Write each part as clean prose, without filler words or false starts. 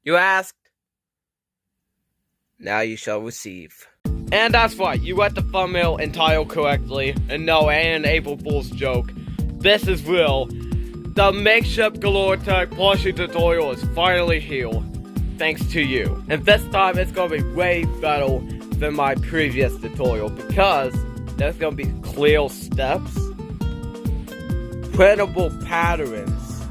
You asked, now you shall receive. And that's right, you read the thumbnail and title correctly. And no, it ain't an April Fool's joke. This is real. The Makeship Galore Tech plushie tutorial is finally here, thanks to you. And this time it's gonna be way better than my previous tutorial because there's gonna be clear steps, printable patterns,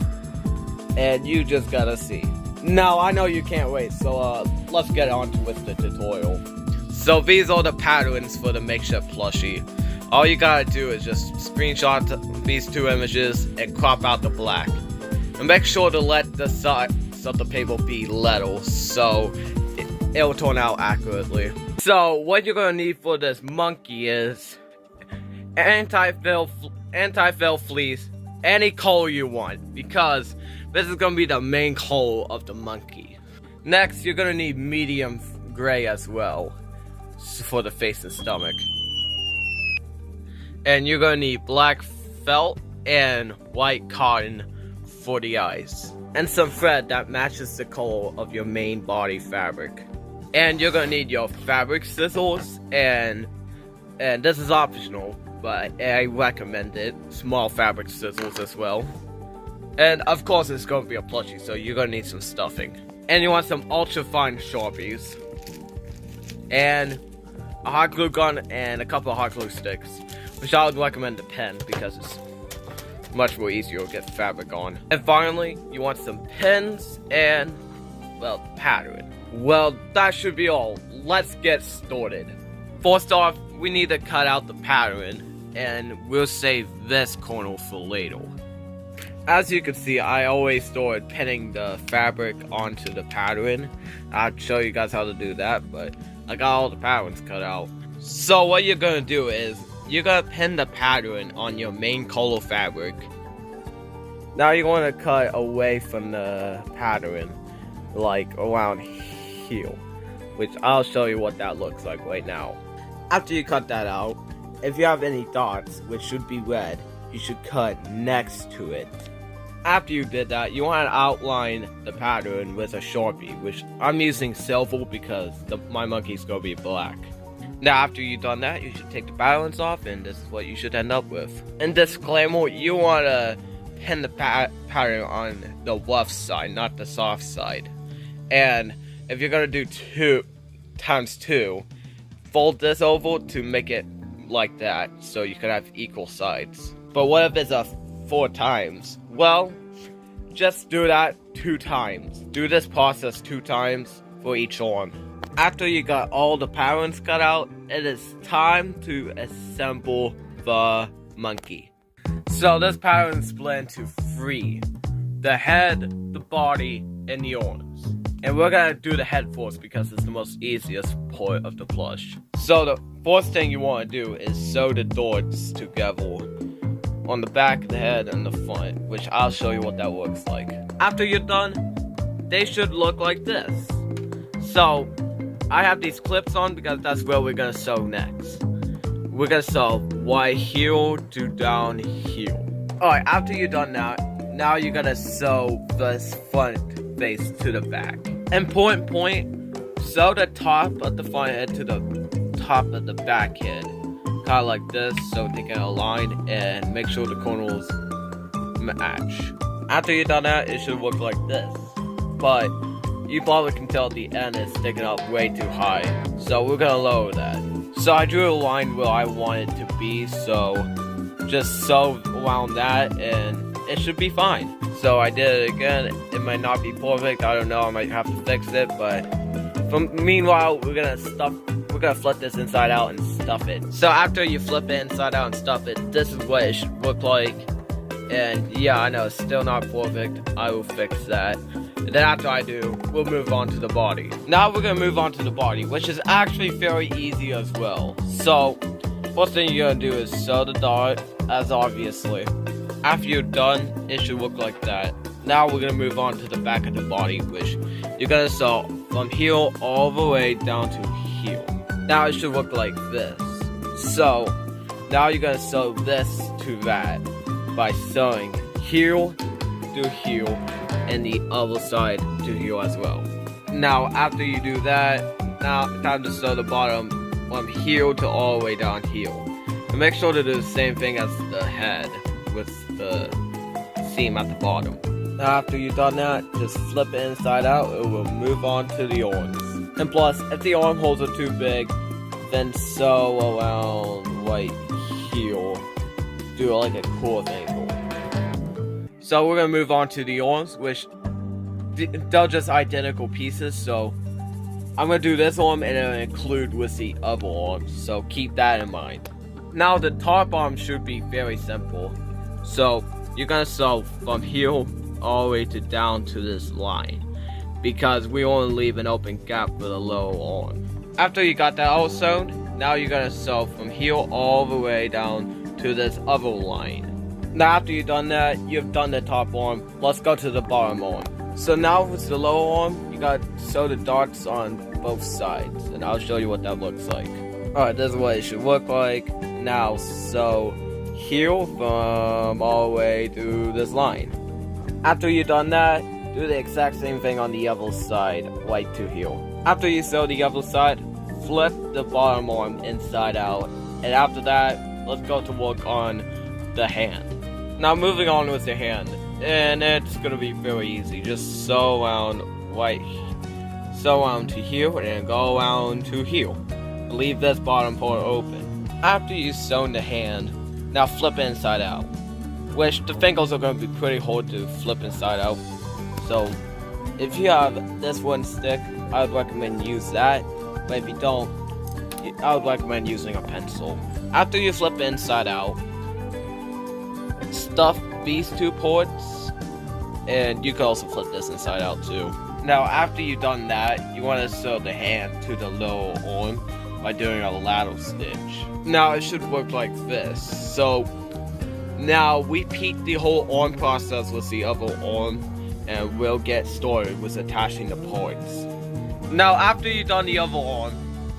and you just gotta see. Now, I know you can't wait, so let's get on with the tutorial. So these are the patterns for the Makeship plushie. All you gotta do is just screenshot these two images and crop out the black. And make sure to let the sides of the paper be level so it'll turn out accurately. So what you're gonna need for this monkey is anti-fill fleece, any color you want, because this is gonna be the main color of the monkey. Next, you're gonna need medium gray as well for the face and stomach. And you're gonna need black felt and white cotton for the eyes. And some thread that matches the color of your main body fabric. And you're gonna need your fabric scissors, and this is optional, but I recommend it. Small fabric scissors as well. And of course it's gonna be a plushie, so you're gonna need some stuffing. And you want some ultra fine Sharpies. And a hot glue gun and a couple of hot glue sticks. Which I would recommend the pen because it's much more easier to get fabric on. And finally, you want some pins and, well, pattern. Well, that should be all. Let's get started. First off, we need to cut out the pattern, and we'll save this corner for later. As you can see, I always start pinning the fabric onto the pattern. I'll show you guys how to do that, but I got all the patterns cut out. So what you're gonna do is, you're gonna pin the pattern on your main color fabric. Now you want to cut away from the pattern, like around here, which I'll show you what that looks like right now. After you cut that out, if you have any dots, which should be red, you should cut next to it. After you did that, you want to outline the pattern with a Sharpie, which I'm using silver because my monkey's gonna be black. Now after you've done that, you should take the balance off, and this is what you should end up with. And disclaimer, you want to pin the pattern on the rough side, not the soft side. And if you're going to do 2 times 2, fold this over to make it like that, so you can have equal sides. But what if it's a 4 times? Well, just do that 2 times. Do this process 2 times for each arm. After you got all the patterns cut out, it is time to assemble the monkey. So this pattern is split into 3. The head, the body, and the arms. And we're gonna do the head first because it's the most easiest part of the plush. So the first thing you want to do is sew the dots together on the back of the head and the front, which I'll show you what that looks like. After you're done, they should look like this. So I have these clips on because that's where we're gonna sew next. We're gonna sew right here to down here. Alright, after you're done now you're gonna sew this front face to the back. Important point, sew the top of the front head to the top of the back head. Kinda like this, so they can align and make sure the corners match. After you're done that, it should look like this. But you probably can tell the end is sticking up way too high, so we're gonna lower that. So I drew a line where I want it to be, so just sew around that and it should be fine. So I did it again. It might not be perfect, I don't know, I might have to fix it, but meanwhile we're gonna flip this inside out and stuff it. So after you flip it inside out and stuff it, this is what it should look like. And yeah, I know it's still not perfect, I will fix that. And then after I do, we'll move on to the body. Now we're gonna move on to the body, which is actually very easy as well. So, first thing you're gonna do is sew the dot, as obviously. After you're done, it should look like that. Now we're gonna move on to the back of the body, which you're gonna sew from here all the way down to here. Now it should look like this. So, now you're gonna sew this to that by sewing here to here and the other side to heal as well. Now, after you do that, now time to sew the bottom from heel to all the way down heel. And make sure to do the same thing as the head with the seam at the bottom. Now, after you've done that, just flip it inside out. It will move on to the arms. And plus, if the armholes are too big, then sew around right here. Do like a cool angle. So we're gonna move on to the arms, which they're just identical pieces. So I'm gonna do this arm and then include with the other arm. So keep that in mind. Now the top arm should be very simple. So you're gonna sew from here all the way to down to this line, because we only leave an open gap for the lower arm. After you got that all sewn, now you're gonna sew from here all the way down to this other line. Now after you've done that, you've done the top arm. Let's go to the bottom arm. So now with the lower arm, you gotta sew the dots on both sides, and I'll show you what that looks like. Alright, this is what it should look like. Now sew here from all the way to this line. After you've done that, do the exact same thing on the other side, right to here. After you sew the other side, flip the bottom arm inside out, and after that, let's go to work on the hand. Now moving on with the hand, and it's gonna be very easy. Just sew around to here, and go around to here. Leave this bottom part open. After you've sewn the hand, now flip it inside out. Which the fingers are gonna be pretty hard to flip inside out. So if you have this one stick, I would recommend use that. But if you don't, I would recommend using a pencil. After you flip it inside out, stuff these two ports, and you can also flip this inside out too. Now after you've done that, you want to sew the hand to the lower arm by doing a ladder stitch. Now it should work like this. So now repeat the whole arm process with the other arm, and we'll get started with attaching the parts. Now after you've done the other arm,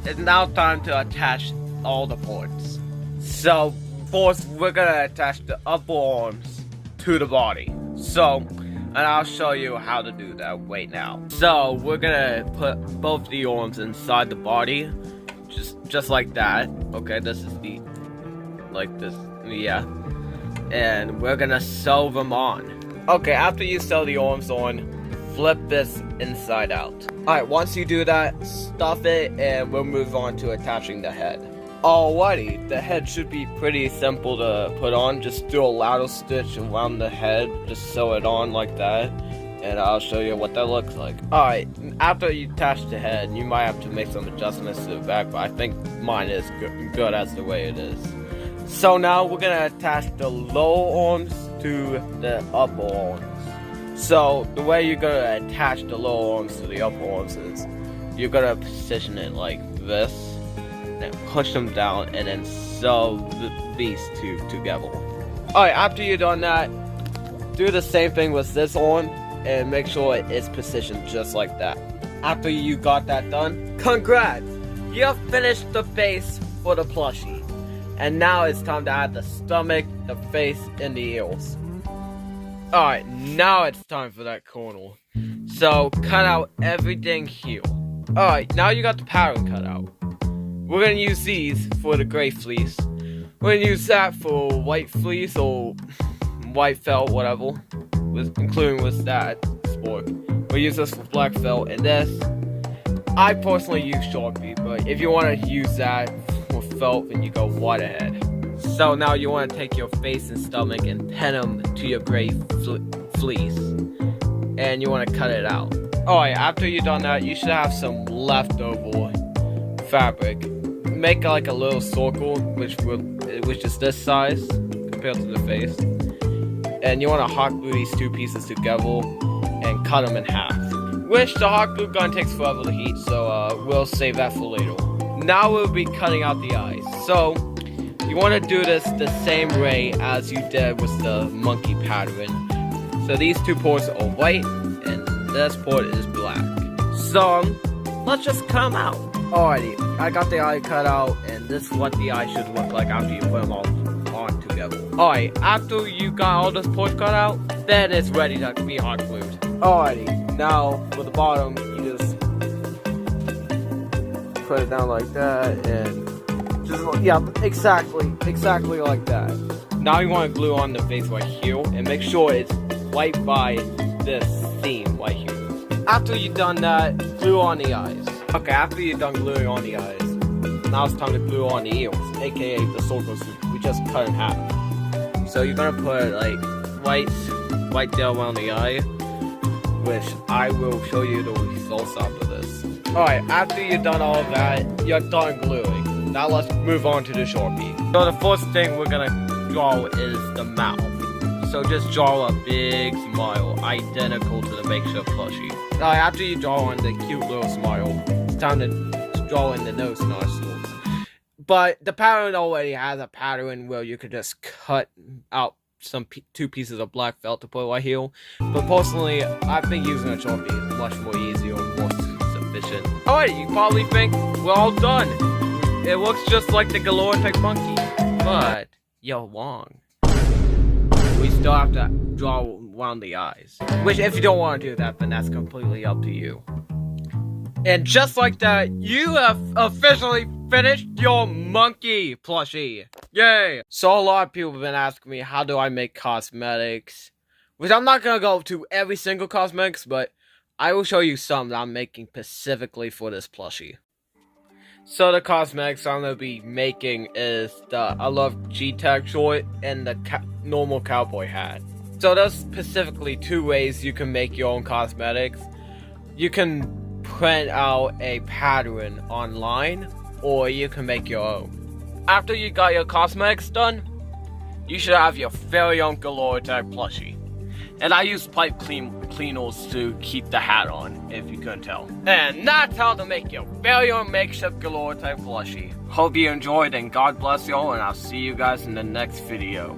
it's now time to attach all the parts. So first we're gonna attach the upper arms to the body. So, and I'll show you how to do that right now. So we're gonna put both the arms inside the body, just like that. Okay, this is the, like this, yeah. And we're gonna sew them on. Okay, after you sew the arms on, flip this inside out. Alright, once you do that, stuff it, and we'll move on to attaching the head. Alrighty, the head should be pretty simple to put on. Just do a ladder stitch around the head, just sew it on like that, and I'll show you what that looks like. Alright, after you attach the head, you might have to make some adjustments to the back, but I think mine is good as the way it is. So now we're gonna attach the lower arms to the upper arms. So the way you're gonna attach the lower arms to the upper arms is you're gonna position it like this, and push them down, and then sew these two together. Alright, after you've done that, do the same thing with this arm, and make sure it's positioned just like that. After you got that done, congrats! You have finished the face for the plushie. And now it's time to add the stomach, the face, and the ears. Alright, now it's time for that corner. So, cut out everything here. Alright, now you got the pattern cut out. We're gonna use these for the gray fleece. We're gonna use that for white fleece or white felt, whatever. Including with that sport. We'll use this for black felt, and this, I personally use Sharpie, but if you want to use that for felt, then you go right ahead. So now you want to take your face and stomach and pin them to your gray fleece, and you want to cut it out. Alright, after you've done that, you should have some leftover fabric. Make like a little circle, which is this size compared to the face, and you want to hot glue these two pieces together and cut them in half. Which the hot glue gun takes forever to heat, so we'll save that for later. Now we'll be cutting out the eyes. So you want to do this the same way as you did with the monkey pattern. So these two parts are white and this part is black. So let's just cut them out. Alrighty, I got the eye cut out, and this is what the eye should look like after you put them all on together. Alright, after you got all this part cut out, then it's ready to be hot glued. Alrighty, now for the bottom, you just put it down like that, and just, yeah, exactly like that. Now you want to glue on the face right here, and make sure it's right by this seam right here. After you've done that, glue on the eyes. Okay, after you're done gluing on the eyes, now it's time to glue on the ears, aka the circles we just cut in half. So you're gonna put like right there around the eye, which I will show you the results after this. Alright, after you've done all of that, you're done gluing. Now let's move on to the Sharpie. So the first thing we're gonna draw is the mouth. So just draw a big smile, identical to the Makeship plushie. Alright, after you draw on the cute little smile, it's time to draw in the nose nostrils. But the pattern already has a pattern where you could just cut out two pieces of black felt to put right here. But personally, I think using a Sharpie is much more easier and more sufficient. Alright, you probably think we're all done. It looks just like the galore type monkey. But you're wrong. We still have to draw around the eyes. Which, if you don't want to do that, then that's completely up to you. And just like that, you have officially finished your monkey plushie. Yay! So a lot of people have been asking me, how do I make cosmetics? Which I'm not going to go to every single cosmetics, but I will show you some that I'm making specifically for this plushie. So the cosmetics I'm going to be making is the I Love G-Tag short and the normal cowboy hat. So there's specifically two ways you can make your own cosmetics. You can print out a pattern online, or you can make your own. After you got your cosmetics done, you should have your very own galore type plushie. And I use pipe cleaners to keep the hat on, if you couldn't tell. And that's how to make your very own Makeship galore type plushie. Hope you enjoyed, and God bless y'all, and I'll see you guys in the next video.